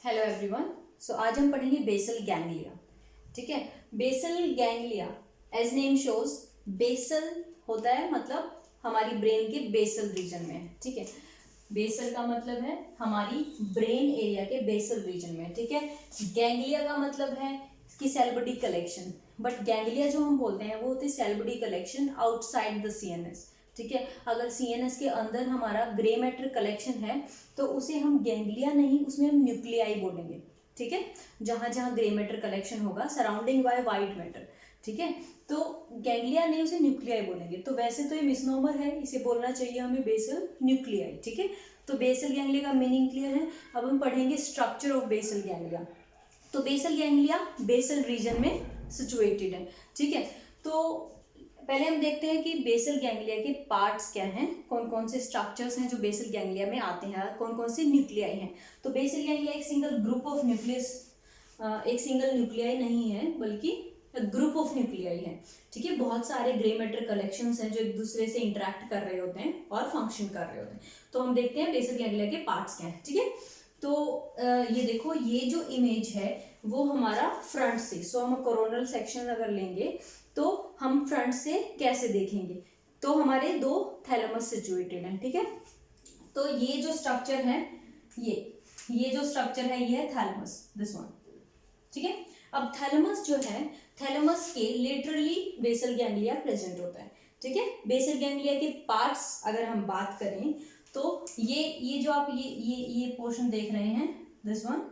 Hello everyone. सो आज हम पढ़ेंगे बेसल गैंग्लिया। ठीक है, basal ganglia as name shows, basal होता है मतलब हमारी ब्रेन के बेसल रीजन में। ठीक है, बेसल का मतलब है हमारी ब्रेन एरिया के बेसल रीजन में। ठीक है, गैंग्लिया का मतलब है इसकी cell body collection, but ganglia जो हम बोलते हैं वो होती है cell body collection outside the CNS. ठीक है, अगर सीएनएस के अंदर हमारा ग्रे मैटर कलेक्शन है तो उसे हम गैंग्लिया नहीं, उसमें हम न्यूक्लियाई बोलेंगे। ठीक है, जहां जहां ग्रे मैटर कलेक्शन होगा सराउंडिंग बाय वाइट मैटर। ठीक है, तो गैंग्लिया नहीं, उसे न्यूक्लियाई बोलेंगे। तो वैसे तो ये मिसनोमर है, इसे बोलना चाहिए हमें बेसल न्यूक्लियाई। ठीक है, तो बेसल गैंग्लिया का मीनिंग क्लियर है। अब हम पढ़ेंगे स्ट्रक्चर ऑफ बेसल गैंग्लिया। तो बेसल गैंग्लिया बेसल रीजन में सिचुएटेड है। ठीक है, तो पहले हम देखते हैं कि बेसल गैंग्लिया के पार्ट्स क्या हैं, कौन कौन से स्ट्रक्चर्स हैं जो बेसल गैंग्लिया में आते हैं, कौन कौन से न्यूक्लियाई हैं। तो बेसल गैंग्लिया एक सिंगल ग्रुप ऑफ न्यूक्लियस, एक सिंगल न्यूक्लियाई नहीं है बल्कि ग्रुप ऑफ न्यूक्लियाई है। ठीक है, बहुत सारे ग्रे मैटर कलेक्शंस हैं जो एक दूसरे से इंटरेक्ट कर रहे होते हैं और फंक्शन कर रहे होते हैं। तो हम देखते हैं बेसल गैंग्लिया के पार्ट्स क्या हैं। ठीक है, तो ये देखो, ये जो इमेज है वो हमारा फ्रंट से, सो हम कोरोनल सेक्शन अगर लेंगे तो हम फ्रंट से कैसे देखेंगे, तो हमारे दो थैलेमस सिचुएटेड हैं। ठीक है, तो ये जो स्ट्रक्चर है, ये जो स्ट्रक्चर है ये है थैलेमस, दिस वन। ठीक है, अब थैलेमस जो है, थैलेमस के लेटरली बेसल गैंग्लिया प्रेजेंट होता है। ठीक है, बेसल गैंग्लिया के पार्ट्स अगर हम बात करें तो ये जो आप ये पोर्शन देख रहे हैं, दिस वन,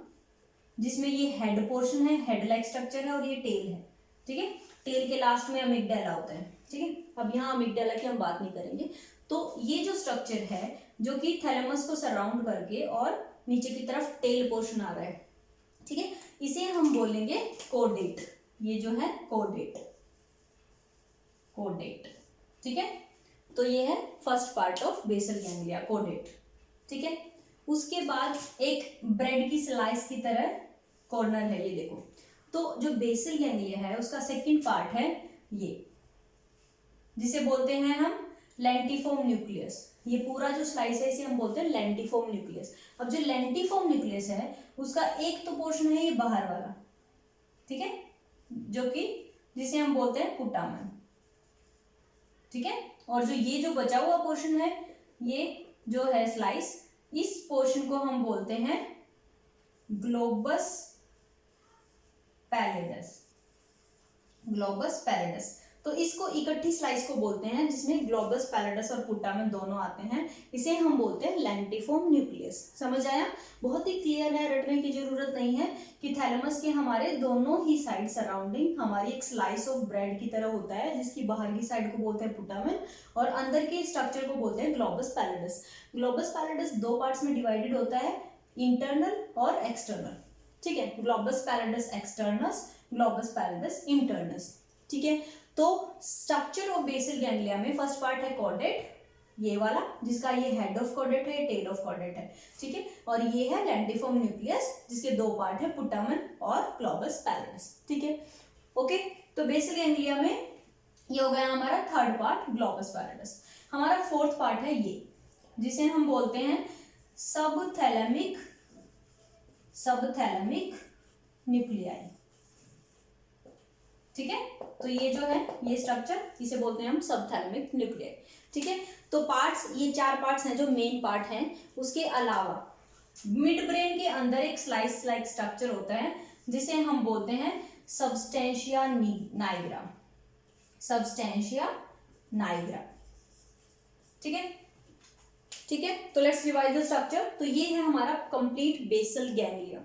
जिसमें ये हेड पोर्शन है, हेड लाइक स्ट्रक्चर है, और ये टेल है। ठीक है, टेल के लास्ट में अमिगडाला होता है। ठीक है, अब यहाँ अमिगडाला की हम बात नहीं करेंगे। तो ये जो स्ट्रक्चर है जो कि थैलेमस को सराउंड करके और नीचे की तरफ टेल पोर्शन आ रहा है। ठीक है, इसे हम बोलेंगे कोडेट। ये जो है कोडेट, कोडेट। ठीक है, तो ये है first part of basal ganglia, caudate. ठीक है, उसके बाद एक ब्रेड की स्लाइस की तरह कॉर्नर है, ये देखो। तो जो बेसल गैंग्लिया है उसका सेकंड पार्ट है ये, जिसे बोलते हैं हम लेंटिफॉर्म न्यूक्लियस। ये पूरा जो स्लाइस है इसे हम बोलते हैं लेंटिफॉर्म न्यूक्लियस। अब जो लेंटिफॉर्म न्यूक्लियस है उसका एक तो पोर्शन है ये बाहर वाला, ठीक है, जो कि जिसे हम बोलते हैं पुटामन। ठीक है, और जो बचा हुआ पोर्शन है, ये जो है स्लाइस, इस पोर्शन को हम बोलते हैं ग्लोबस पैलेडस, ग्लोबस पैलेडस। तो इसको इकट्ठी स्लाइस को बोलते हैं जिसमें ग्लोबस पैलेडस और पुटामन दोनों आते हैं। इसे हम बोलते हैं लेंटिफॉर्म न्यूक्लियस। समझ आया? बहुत ही क्लियर है, रटने की जरूरत नहीं है कि थैलेमस के हमारे दोनों ही साइड सराउंडिंग हमारी एक स्लाइस ऑफ ब्रेड की तरह होता है, जिसकी बाहर की साइड को बोलते हैं पुटामन और अंदर के स्ट्रक्चर को बोलते हैं ग्लोबस पैलेडस। ग्लोबस पैलेडस दो पार्ट्स में डिवाइडेड होता है, इंटरनल और एक्सटर्नल। ठीक है, ग्लोबस पैलेडस एक्सटर्नस, ग्लोबस पैलेडस इंटरनस। ठीक है, तो स्ट्रक्चर ऑफ बेसल गैंग्लिया में फर्स्ट पार्ट है कॉर्डेट, ये वाला, जिसका ये हेड ऑफ कॉर्डेट है, टेल ऑफ कॉर्डेट है। ठीक है, और ये है लेंटिफॉर्म न्यूक्लियस जिसके दो पार्ट है, पुटामन और ग्लोबस पैलेडस। ठीक है, ओके। तो बेसल गैंग्लिया में ये हो गया हमारा थर्ड पार्ट, ग्लोबस पैलेडस। हमारा फोर्थ पार्ट है ये, जिसे हम बोलते हैं सबथैलेमिक, सबथैलेमिक न्यूक्लियाई। ठीक है, तो ये जो है ये स्ट्रक्चर, इसे बोलते हैं हम सबथैलेमिक न्यूक्लियाई। ठीक है, तो पार्ट्स, ये चार पार्ट्स हैं जो मेन पार्ट हैं। उसके अलावा मिड ब्रेन के अंदर एक स्लाइस लाइक स्ट्रक्चर होता है जिसे हम बोलते हैं सबस्टेंशिया नाइग्रा, सबस्टेंशिया नाइग्रा। ठीक है, ठीक है, तो लेट्स रिवाइज द स्ट्रक्चर। तो ये है हमारा complete basal ganglia,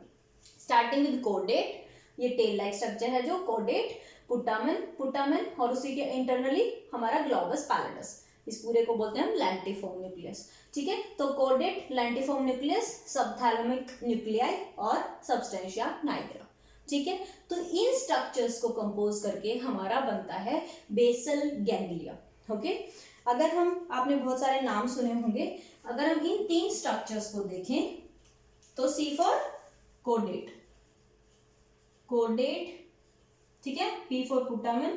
starting with caudate, ये टेल लाइक स्ट्रक्चर है जो कोडेट, पुटामन, पुटामन और उसी के इंटरनली हमारा ग्लोबस पैलेडस। इस पूरे को बोलते हैं हम लेंटिफॉर्म न्यूक्लियस। ठीक है, तो कोडेट, लेंटिफॉर्म न्यूक्लियस, सबथैलेमिक न्यूक्लियाई और सबस्टेंशिया नाइग्रा। ठीक है, तो इन स्ट्रक्चर्स को कंपोज करके हमारा बनता है बेसल गैंग्लिया। ओके, अगर हम, आपने बहुत सारे नाम सुने होंगे, अगर हम इन तीन स्ट्रक्चर्स को देखें तो सी फॉर कोडेट, कोडेट, ठीक है, पी फॉर पुटामन,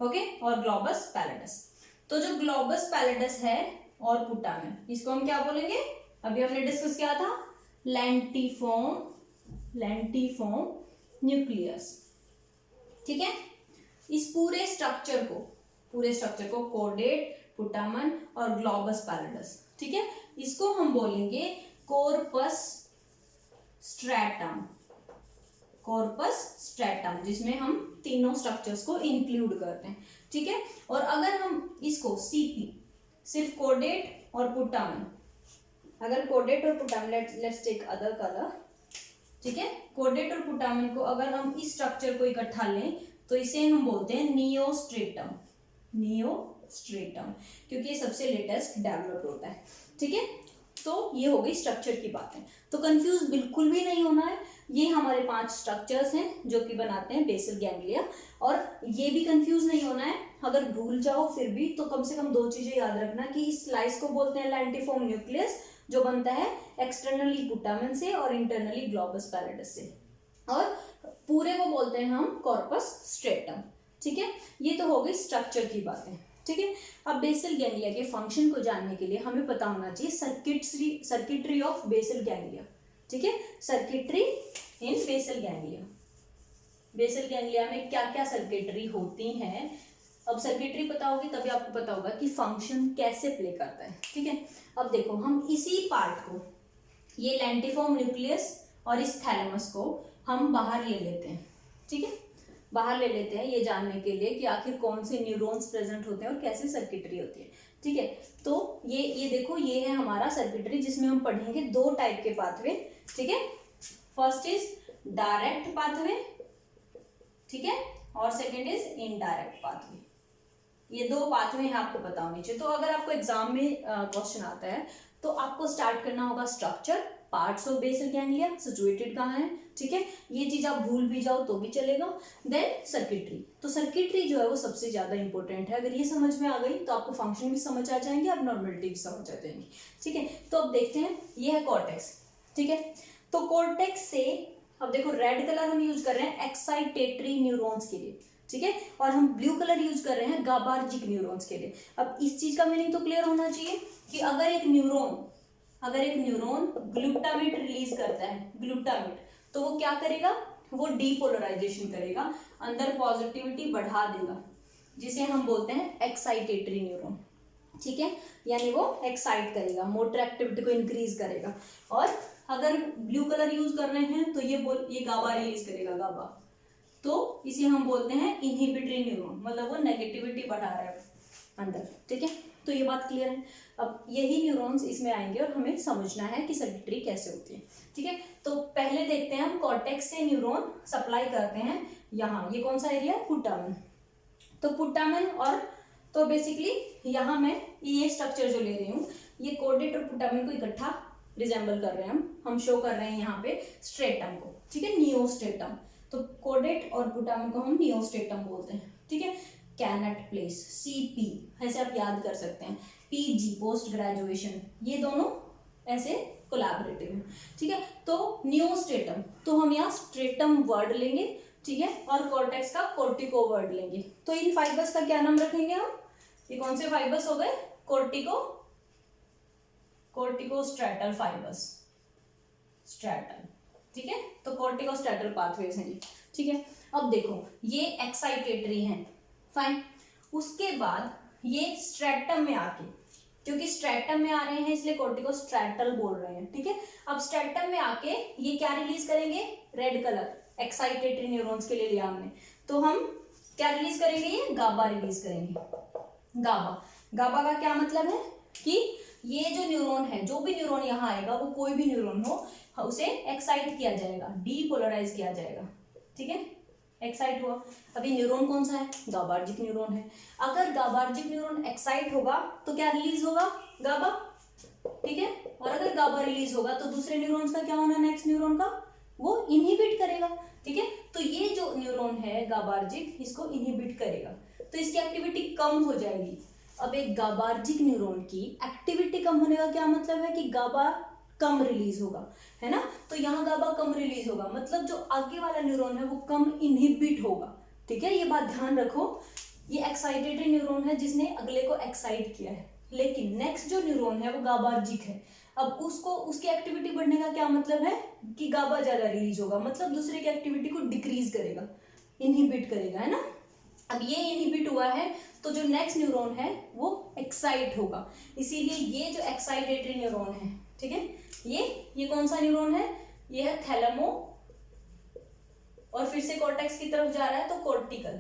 ओके, और ग्लोबस पैलेडस। तो जो ग्लोबस पैलेडस है और पुटामन, इसको हम क्या बोलेंगे? अभी हमने डिस्कस किया था लेंटिफॉर्म न्यूक्लियस, ठीक है। इस पूरे स्ट्रक्चर को कॉर्डेट, पुटामन और ग्लोबस पैलिडस, ठीक है, इसको हम बोलेंगे कॉर्पस स्ट्रैटम, जिसमें हम तीनों स्ट्रक्चर्स को इंक्लूड करते हैं, ठीक है। और अगर हम इसको सीपी, सिर्फ कॉर्डेट और पुटामन, अगर कॉर्डेट और पुटामन, लेट्स टेक अदर कलर, ठीक है, कॉर्डेट और पुटामन को अगर हम इस स्ट्रक्चर को इकट्ठा लें तो इसे हम बोलते हैं नियोस्ट्रेटम, क्योंकि ये सबसे लेटेस्ट डेवलप होता है, ठीक है। तो ये हो गई स्ट्रक्चर की बातें। तो कंफ्यूज बिल्कुल भी नहीं होना है, ये हमारे 5 स्ट्रक्चर्स हैं जो कि बनाते हैं बेसल गैंग्लिया, और ये भी कंफ्यूज नहीं होना है। अगर भूल जाओ फिर भी तो कम से कम 2 चीजें याद रखना कि इस स्लाइस को बोलते हैं लेंटिफॉर्म न्यूक्लियस, जो बनता है एक्सटर्नली पुटामन से और इंटरनली ग्लोबस पैलिडस से, और पूरे को बोलते हैं हम कॉर्पस स्ट्रेटम, ठीक है। ये तो हो गई स्ट्रक्चर की बातें, ठीक है। अब बेसल गैंग्लिया के फंक्शन को जानने के लिए हमें पता होना चाहिए सर्किटरी ऑफ बेसल गैंग्लिया, ठीक है। सर्किटरी इन बेसल गैंग्लिया में क्या क्या सर्किटरी होती हैं। अब सर्किटरी पता होगी तभी आपको पता होगा कि फंक्शन कैसे प्ले करता है, ठीक है। अब देखो, हम इसी पार्ट को, ये लेंटिफॉर्म न्यूक्लियस और इस थैलेमस को हम बाहर ले लेते हैं, ठीक है, बाहर ले लेते हैं ये जानने के लिए कि आखिर कौन से न्यूरॉन्स प्रेजेंट होते हैं और कैसे सर्किटरी होती है, ठीक है। तो ये देखो, ये है हमारा सर्किटरी, जिसमें हम पढ़ेंगे 2 टाइप के पाथवे, ठीक है। फर्स्ट इज डायरेक्ट पाथवे, ठीक है, और सेकेंड इज इनडायरेक्ट पाथवे। ये 2 पाथवे हैं, आपको पता होने चाहिए। तो अगर आपको एग्जाम में क्वेश्चन आता है तो आपको स्टार्ट करना होगा structure, parts of basal ganglia, situated कहाँ है, ठीक है। ये चीज आप भूल भी जाओ तो भी चलेगा। देन सर्किटरी, तो सर्किटरी जो है वो सबसे ज्यादा इंपॉर्टेंट है। अगर ये समझ में आ गई तो आपको फंक्शन भी समझ आ जाएंगे, एब्नॉर्मलिटी भी समझ आ जाएंगी, ठीक है। तो अब देखते हैं, ये है कॉर्टेक्स, ठीक है। तो कॉर्टेक्स से अब देखो, रेड कलर हम यूज कर रहे हैं एक्साइटेटरी न्यूरॉन्स के लिए, ठीक है, और हम ब्लू कलर यूज कर रहे हैं गाबार्जिक न्यूरॉन्स के लिए। अब इस चीज का मीनिंग तो क्लियर होना चाहिए कि अगर एक न्यूरॉन ग्लूटामेट रिलीज करता है, ग्लूटामेट, तो वो क्या करेगा, वो डीपोलराइजेशन करेगा, अंदर पॉजिटिविटी बढ़ा देगा, जिसे हम बोलते हैं एक्साइटेटरी न्यूरॉन, ठीक है। यानी वो एक्साइट करेगा, मोटर एक्टिविटी को इंक्रीज करेगा। और अगर ब्लू कलर यूज कर रहे हैं तो ये गाबा रिलीज करेगा, गाबा, तो इसे हम बोलते हैं इनहिबिटरी न्यूरॉन, मतलब वो नेगेटिविटी बढ़ा रहा है अंदर, ठीक है। तो ये बात क्लियर है। अब यही न्यूरॉन्स इसमें आएंगे और हमें समझना है कि सर्किटरी कैसे होती है, ठीक है। तो पहले देखते हैं, हम कॉर्टेक्स से न्यूरॉन सप्लाई करते हैं यहाँ, ये कौन सा एरिया है, पुटामन। तो पुटामन, और तो बेसिकली यहाँ मैं ये स्ट्रक्चर जो ले रही हूँ, ये कॉर्डेट और पुटामन को इकट्ठा रिजेंबल कर रहे हैं हम शो कर रहे हैं यहाँ पे स्ट्रेटम को, ठीक है, नियोस्ट्रेटम। तो कॉर्डेट और पुटामन को हम नियोस्ट्रेटम बोलते हैं, ठीक है। कैनेट प्लेस, सीपी, ऐसे आप याद कर सकते हैं, पीजी पोस्ट ग्रेजुएशन, ये दोनों ऐसे कोलैबोरेटिव है, ठीक है। तो नियोस्ट्रेटम, तो हम यहाँ स्ट्रेटम वर्ड लेंगे, ठीक है, और कॉर्टेक्स का कोर्टिको वर्ड लेंगे। तो इन फाइबर्स का क्या नाम रखेंगे हम, ये कौन से फाइबर्स हो गए, कोर्टिकोस्ट्रेटल फाइबर्स, स्ट्रेटल, ठीक है। तो कोर्टिकोस्ट्रेटल पाथवेज हैं ये, ठीक है। अब देखो, ये एक्साइटेटरी हैं, फाइन। उसके बाद ये स्ट्रेटम में आके, क्योंकि स्ट्रेटम में आ रहे हैं इसलिए कोर्टिकोस्ट्रेटल बोल रहे हैं, ठीक है। अब स्ट्रेटम में आके ये क्या रिलीज करेंगे, रेड कलर, एक्साइटेटरी न्यूरॉन्स के लिए लिया हमने, तो हम क्या रिलीज करेंगे, ये गाबा रिलीज करेंगे। गाबा का क्या मतलब है कि ये जो न्यूरॉन है, जो भी न्यूरॉन यहाँ आएगा, वो कोई भी न्यूरॉन हो, उसे एक्साइट किया जाएगा, डीपोलराइज किया जाएगा, ठीक है, एक्साइट हुआ। अभी न्यूरॉन कौन सा है, गाबार्जिक न्यूरॉन है। अगर गाबार्जिक न्यूरॉन एक्साइट होगा तो क्या रिलीज होगा, गाबा, ठीक है। और अगर गाबा रिलीज होगा तो दूसरे न्यूरॉन्स का क्या होना, नेक्स्ट न्यूरॉन का, वो इनहिबिट करेगा, ठीक है। तो ये जो न्यूरॉन है गाबार्जिक, इसको इनहिबिट करेगा, तो इसकी एक्टिविटी कम हो जाएगी। अब एक गाबार्जिक न्यूरॉन की एक्टिविटी कम होने का क्या मतलब है कि गाबा कम रिलीज होगा, है ना। तो यहाँ गाबा कम रिलीज होगा, मतलब जो आगे वाला न्यूरॉन है वो कम इनहिबिट होगा, ठीक है। ये बात ध्यान रखो, ये एक्साइटेटरी न्यूरॉन है जिसने अगले को एक्साइट किया है, लेकिन नेक्स्ट जो न्यूरॉन है वो गाबार्जिक है। अब उसको उसकी एक्टिविटी बढ़ने का क्या मतलब है कि गाबा ज्यादा रिलीज होगा, मतलब दूसरे की एक्टिविटी को डिक्रीज करेगा, इनहिबिट करेगा, है ना। अब ये इनहिबिट हुआ है तो जो नेक्स्ट न्यूरॉन है वो एक्साइट होगा, इसीलिए ये जो एक्साइटेटरी न्यूरॉन है, ठीक है, ये कौन सा न्यूरॉन है, ये है थैलेमो, और फिर से कॉर्टेक्स की तरफ जा रहा है तो कॉर्टिकल,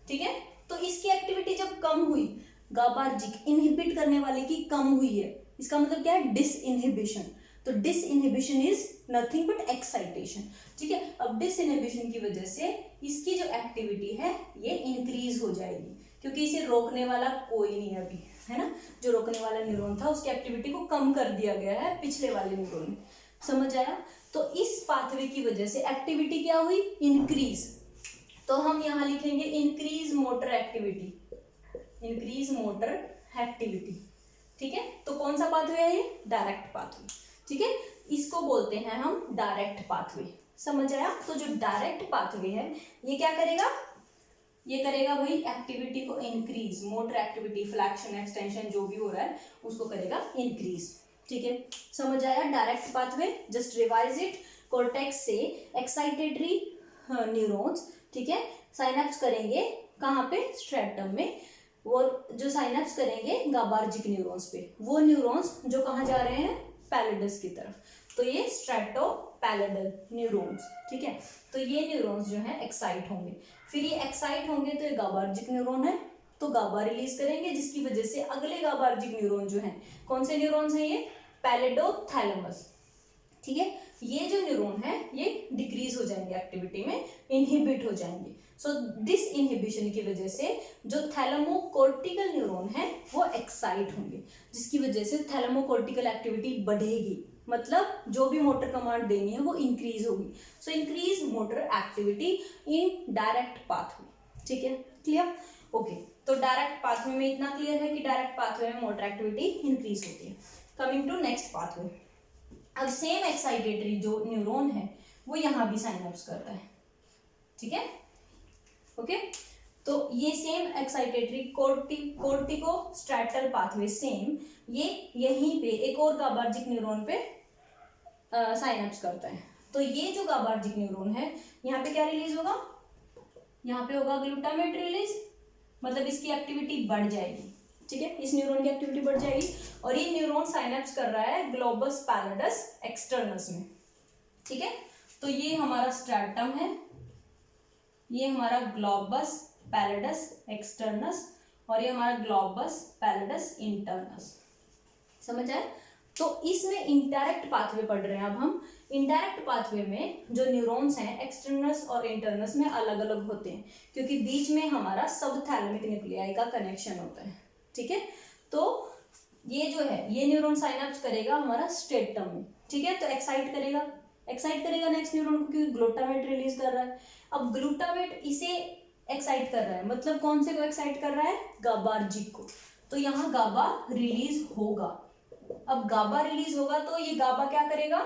ठीक है। तो इसकी एक्टिविटी जब कम हुई, गाबार्जिक इनहिबिट करने वाले की कम हुई है, इसका मतलब क्या है, डिसइनहिबिशन। तो डिसइनहिबिशन इज नथिंग बट एक्साइटेशन, ठीक है। अब डिसइनहिबिशन की वजह से इसकी जो एक्टिविटी है ये इंक्रीज हो जाएगी, क्योंकि इसे रोकने वाला कोई नहीं है अभी, है ना। जो रोकने वाला न्यूरॉन था उसकी एक्टिविटी को कम कर दिया गया है पिछले वाले न्यूरॉन में, समझ आया। तो इस पाथवे की वजह से एक्टिविटी क्या हुई, इंक्रीज। तो हम यहाँ लिखेंगे increase motor activity, increase motor activity, ठीक है। तो कौन सा पाथवे है ये, डायरेक्ट पाथवे, ठीक है। इसको बोलते हैं हम डायरेक्ट पाथवे, समझ आया। तो जो डायरेक्ट पाथवे है ये क्या करेगा, ये करेगा भाई एक्टिविटी को increase, motor activity, flexion, extension जो भी हो रहा है उसको करेगा इंक्रीज, ठीक है। समझ आया direct pathway, just revise it. Cortex से एक्साइटेटरी न्यूरॉन्स, ठीक है, साइनेप्स करेंगे कहाँ पे, स्ट्रेटम में, और जो साइनेप्स करेंगे गाबार्जिक न्यूरॉन्स पे, वो न्यूरॉन्स जो कहाँ जा रहे हैं, पैलेडस की तरफ, तो ये स्ट्रेटो पैलेडल न्यूरॉन्स, ठीक है। तो ये न्यूरॉन्स जो है एक्साइट होंगे, फिर ये एक्साइट होंगे तो ये गाबार्जिक न्यूरॉन है तो गाबा रिलीज करेंगे, जिसकी वजह से अगले गाबार्जिक न्यूरॉन जो है, कौन से न्यूरॉन्स हैं ये, पैलेडोथैलेमस, ठीक है। ये जो न्यूरॉन है ये डिक्रीज हो जाएंगे एक्टिविटी में, इनहिबिट हो जाएंगे। सो डिस इनहिबिशन की वजह से जो थैलेमोकॉर्टिकल न्यूरॉन है वो एक्साइट होंगे, जिसकी वजह से थैलेमोकॉर्टिकल एक्टिविटी बढ़ेगी, मतलब जो भी मोटर कमांड देनी है वो इंक्रीज होगी। So increase motor activity in direct pathway, ठीक है, क्लियर, ओके। तो डायरेक्ट पाथवे में इतना क्लियर है कि डायरेक्ट पाथवे में मोटर एक्टिविटी इंक्रीज होती है। कमिंग टू नेक्स्ट पाथवे, अब सेम एक्साइटेटरी जो न्यूरॉन है वो यहाँ भी साइनेप्स करता है, ठीक है, ओके। तो ये same excitatory corticostriatal pathway same ये यहीं पे एक और गाबार्जिक न्यूरॉन पे साइनेप्स करता है। तो ये जो गाबार्जिक न्यूरॉन है यहाँ पे क्या रिलीज होगा, यहाँ पे होगा ग्लूटामेट रिलीज, मतलब इसकी एक्टिविटी बढ़ जाएगी, ठीक है, इस न्यूरॉन की एक्टिविटी बढ़ जाएगी। और ये न्यूरॉन साइनेप्स कर रहा है ग्लोबस पैलेडस एक्सटर्नस में, ठीक है। तो ये हमारा स्ट्रैटम है, ये हमारा ग्लोबस पैलेडस एक्सटर्नस, और ये हमारा ग्लोबस पैलेडस इंटरनस, समझ आए। तो इसमें इनडायरेक्ट पाथवे पढ़ रहे हैं अब हम। इनडायरेक्ट पाथवे में जो न्यूरॉन्स हैं एक्सटर्नस और इंटरनस में अलग अलग होते हैं, क्योंकि बीच में हमारा सबथैलेमिक न्यूक्लियाई का कनेक्शन होता है, ठीक है। तो ये जो है ये न्यूरॉन साइनेप्स करेगा हमारा स्ट्रेटम में, ठीक है। तो एक्साइट करेगा नेक्स्ट न्यूरॉन को, क्योंकि ग्लूटामेट रिलीज कर रहा है। अब ग्लूटामेट इसे एक्साइट कर रहा है, मतलब कौन से को एक्साइट कर रहा है, गाबार्जिक को, तो यहाँ गाबा रिलीज होगा। अब गाबा रिलीज होगा तो ये गाबा क्या करेगा,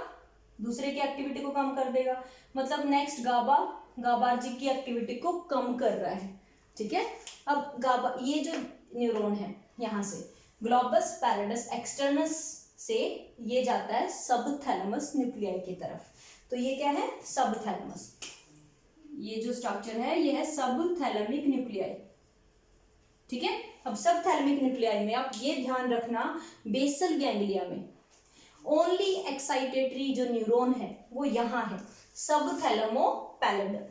दूसरे की एक्टिविटी को कम कर देगा, मतलब नेक्स्ट गाबा गाबार्जिक की एक्टिविटी को कम कर रहा है, ठीक है। अब गाबा ये जो न्यूरॉन है यहाँ से ग्लोबस पैलेडस एक्सटर्नस से ये जाता है सबथैलेमस न्यूक्लियाई की तरफ। तो ये क्या है, सबथैलेमस, ये जो स्ट्रक्चर है ये है सबथैलेमिक न्यूक्लियाई, ठीक है। अब सबथैलेमिक न्यूक्लियाई में आप ये ध्यान रखना, बेसल गैंग्लिया में ओनली एक्साइटेटरी जो न्यूरॉन है वो यहाँ है, सबथैलेमोपैलेडल,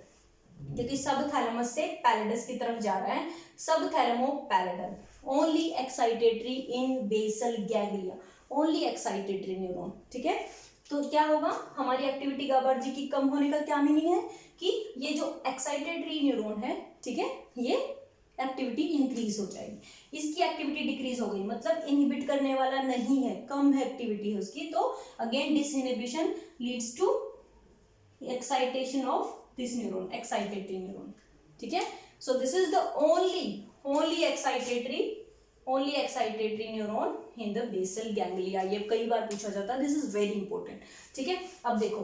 क्योंकि सबथैलेमस से पैलेडस की तरफ जा रहा है, subthalamopallidal only excitatory in basal ganglia, only excitatory neuron, ठीक है। तो क्या होगा, हमारी एक्टिविटी गाबार्जिक की कम होने का क्या मीनिंग है कि ये जो एक्साइटेटरी न्यूरॉन है, ठीक है, ये एक्टिविटी इंक्रीज हो जाएगी, इसकी एक्टिविटी डिक्रीज हो गई, मतलब इनहिबिट करने वाला नहीं है, कम है एक्टिविटी है उसकी। तो again disinhibition leads to excitation of this neuron, excitatory neuron, ठीक है। So this is the only excitatory neuron in the basal ganglia. ये कई बार पूछा जाता है, दिस इज वेरी इंपॉर्टेंट, ठीक है। अब देखो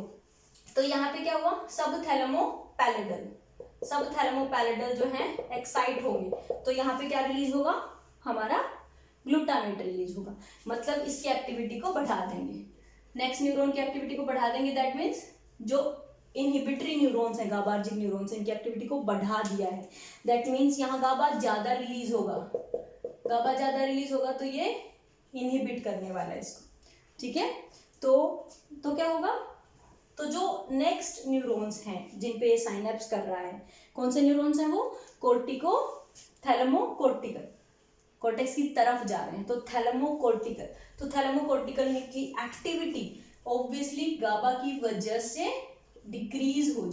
तो यहाँ पे क्या हुआ, सबथैलेमोपैलेडल जो है एक्साइट होंगे, तो यहाँ पे क्या रिलीज होगा, हमारा ग्लूटामेट रिलीज होगा, मतलब इसकी एक्टिविटी को बढ़ा देंगे। नेक्स्ट न्यूरॉन की एक्टिविटी को बढ़ा देंगे, दैट मीन्स जो इनहिबिटरी न्यूरॉन्स हैं, गाबार्जिक न्यूरॉन्स, इनकी एक्टिविटी को बढ़ा दिया है। दैट मीन्स यहाँ गाबा ज्यादा रिलीज होगा, गाबा ज्यादा रिलीज होगा तो ये इनहिबिट करने वाला है इसको, ठीक है। तो क्या होगा, तो जो नेक्स्ट न्यूरॉन्स हैं जिन पे साइनेप्स कर रहा है, कौन से न्यूरॉन्स हैं वो, कोर्टिको थैलेमोकोर्टिकल, कॉर्टेक्स की तरफ जा रहे हैं, तो थैलेमोकोर्टिकल, तो थैलेमोकोर्टिकल की एक्टिविटी ऑब्वियसली गाबा की वजह से डिक्रीज हो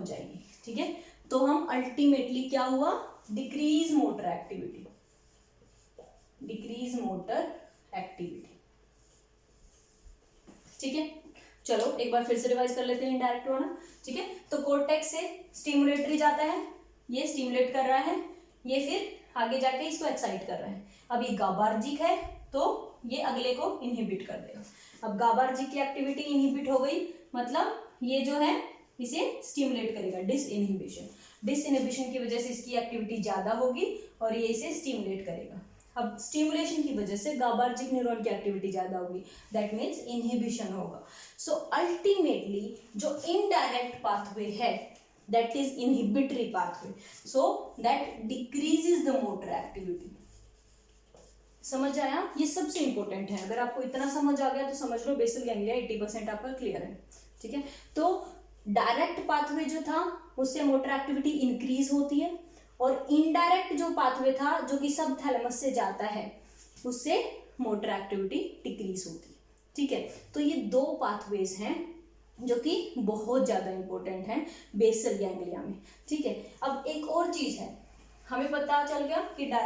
जाएगी, ठीक है। तो हम अल्टीमेटली क्या हुआ, डिक्रीज मोटर एक्टिविटी, ठीक है। चलो एक बार फिर से रिवाइज कर लेते हैं इनडायरेक्ट वाला, ठीक है। तो कोर्टेक्स से स्टिमुलेटरी जाता है, ये स्टिमुलेट कर रहा है, ये फिर आगे जाके इसको एक्साइट कर रहा है। अब ये गाबार्जिक है तो ये अगले को इनहिबिट कर देगा। अब गाबार्जिक की एक्टिविटी इनहिबिट हो गई, मतलब ये जो है इसे स्टिमुलेट करेगा, डिसइनहिबिशन की वजह से इसकी एक्टिविटी ज्यादा होगी और ये इसे स्टिमुलेट करेगा। अब स्टिमुलेशन की वजह से गाबार्जिक न्यूरॉन की एक्टिविटी ज्यादा होगी, दैट मीन्स इनहिबिशन होगा। सो अल्टीमेटली जो इनडायरेक्ट पाथवे है, that is inhibitory pathway, so that decreases the motor activity. समझ आया, ये सबसे इंपॉर्टेंट है। अगर आपको इतना समझ आ गया तो समझ लो बेसल गैंग्लिया 80% आपका क्लियर है, ठीक है। तो डायरेक्ट पाथवे जो था उससे मोटर एक्टिविटी इंक्रीज होती है, और इनडायरेक्ट जो पाथवे था जो कि सब थैलेमस से जाता है उससे मोटर एक्टिविटी डिक्रीज होती है, ठीक है। तो ये दो पाथवेज हैं जो कि बहुत ज्यादा इंपॉर्टेंट हैं बेसल गैंग्लिया में, ठीक है। अब एक और चीज है, हमें पता चल गया कि डायरेक्ट